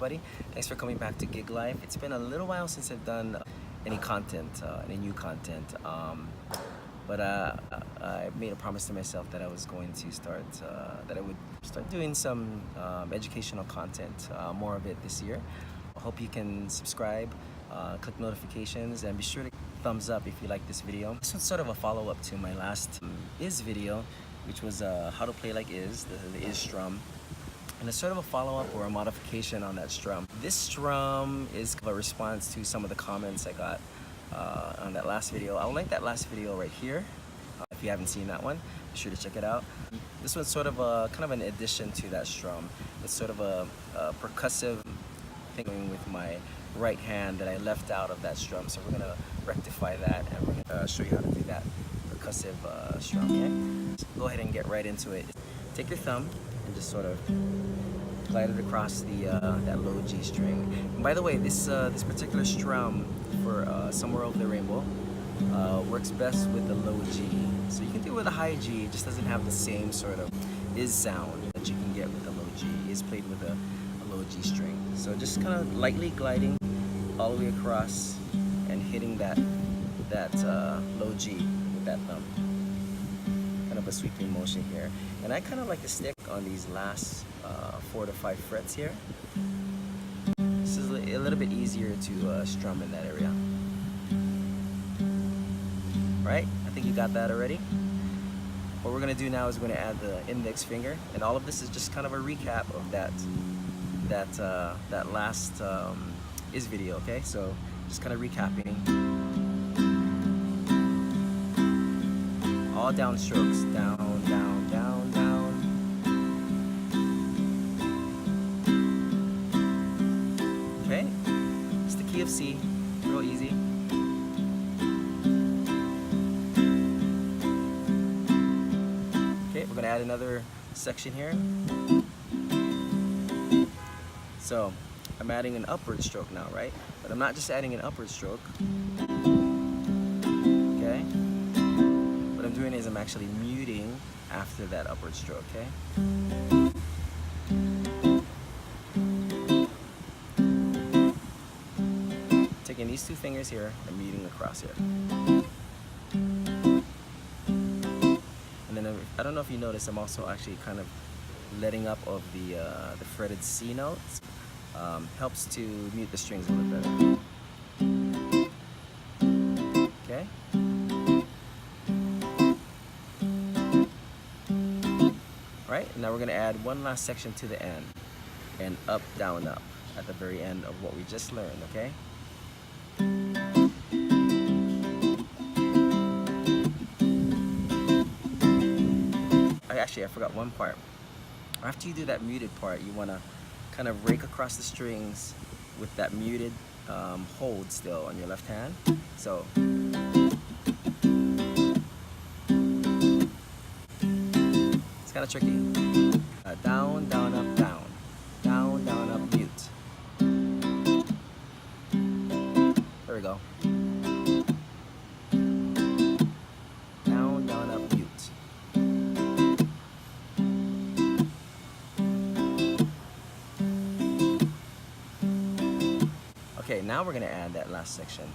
everybody. Thanks for coming back to Giglife. It's been a little while since I've done any content, any new content. But I made a promise to myself that I was going to start, that I would start doing some educational content, more of it this year. I hope you can subscribe, click notifications, and be sure to thumbs up if you like this video. This was sort of a follow-up to my last is video, which was how to play like is, the is strum. And it's sort of a follow-up or a modification on that strum. This strum is a response to some of the comments I got on that last video. I'll link that last video right here. If you haven't seen that one, be sure to check it out. This one's sort of a kind of an addition to that strum. It's sort of a percussive thing going with my right hand that I left out of that strum. So we're gonna rectify that, and we're gonna show you how to do that percussive strum. Okay? So go ahead and get right into it. Take your thumb and just sort of glide it across the that low G string. And by the way, this particular strum for Somewhere Over the Rainbow works best with the low G. So you can do it with a high G, it just doesn't have the same sort of is sound that you can get with the low G. It's played with a low G string. So just kind of lightly gliding all the way across and hitting that low G with that thumb. Kind of a sweeping motion here. And I kind of like to stick on these last 4 to 5 frets here. This is a little bit easier to strum in that area. Right? I think you got that already. What we're gonna do now is we're gonna add the index finger, and all of this is just kind of a recap of that last is video. Okay, so just kind of recapping. All down strokes, down, down, down, down. Okay, it's the key of C, real easy. Okay, we're gonna add another section here. So I'm adding an upward stroke now, right? But I'm not just adding an upward stroke. Okay? What I'm doing is I'm actually muting after that upward stroke, okay? Taking these two fingers here and muting across here. And then I don't know if you notice, I'm also actually kind of letting up of the fretted C notes. Helps to mute the strings a little better. Okay? Alright, now we're going to add one last section to the end. And up, down, up at the very end of what we just learned, okay? Actually, I forgot one part. After you do that muted part, you want to kind of rake across the strings with that muted hold still on your left hand. So it's kind of tricky. Down, down, up, down. Down, down, up, mute. There we go. Down, down, up, mute. Okay, now we're going to add that last section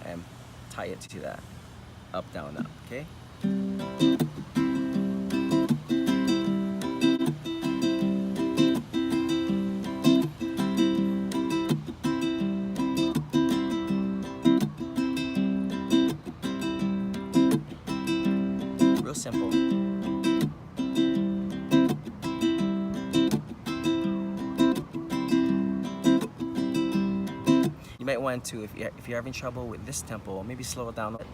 and tie it to that up, down, up, okay? Real simple. You might want to, if you're having trouble with this tempo, maybe slow it down a bit.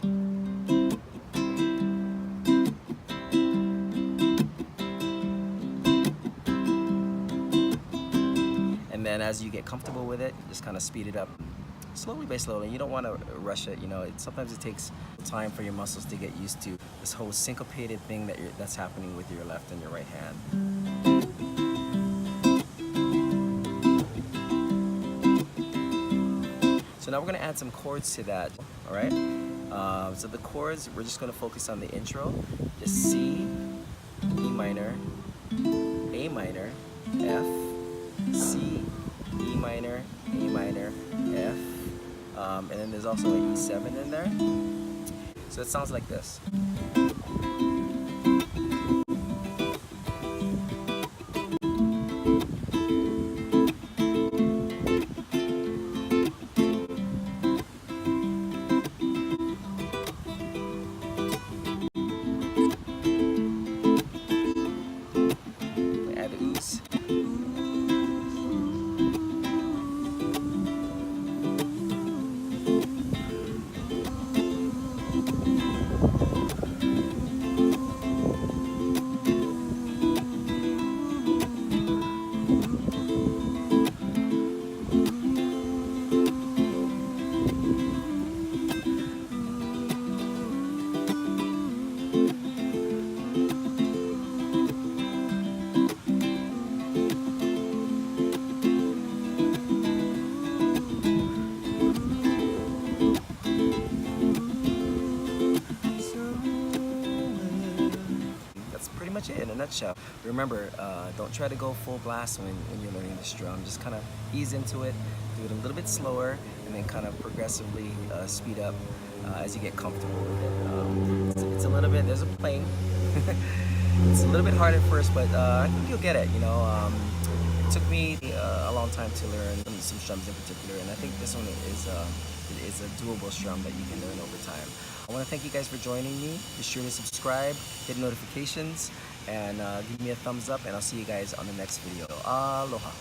And then as you get comfortable with it, just kind of speed it up slowly by slowly. You don't want to rush it, you know. Sometimes it takes time for your muscles to get used to this whole syncopated thing that's happening with your left and your right hand. So now we're going to add some chords to that, all right? So the chords, we're just going to focus on the intro. Just C, E minor, A minor, F, C, E minor, A minor, F, and then there's also an E7 in there. So it sounds like this. Add the ooze. That's pretty much it in a nutshell. Remember, don't try to go full blast when you're learning this drum. Just kind of ease into it, do it a little bit slower, and then kind of progressively speed up as you get comfortable with it. It's a little bit, there's a playing. It's a little bit hard at first, but I think you'll get it, you know. It took me a long time to learn some strums in particular, and I think this one is a doable strum that you can learn over time. I want to thank you guys for joining me. Be sure to subscribe, hit notifications, and give me a thumbs up, and I'll see you guys on the next video. Aloha.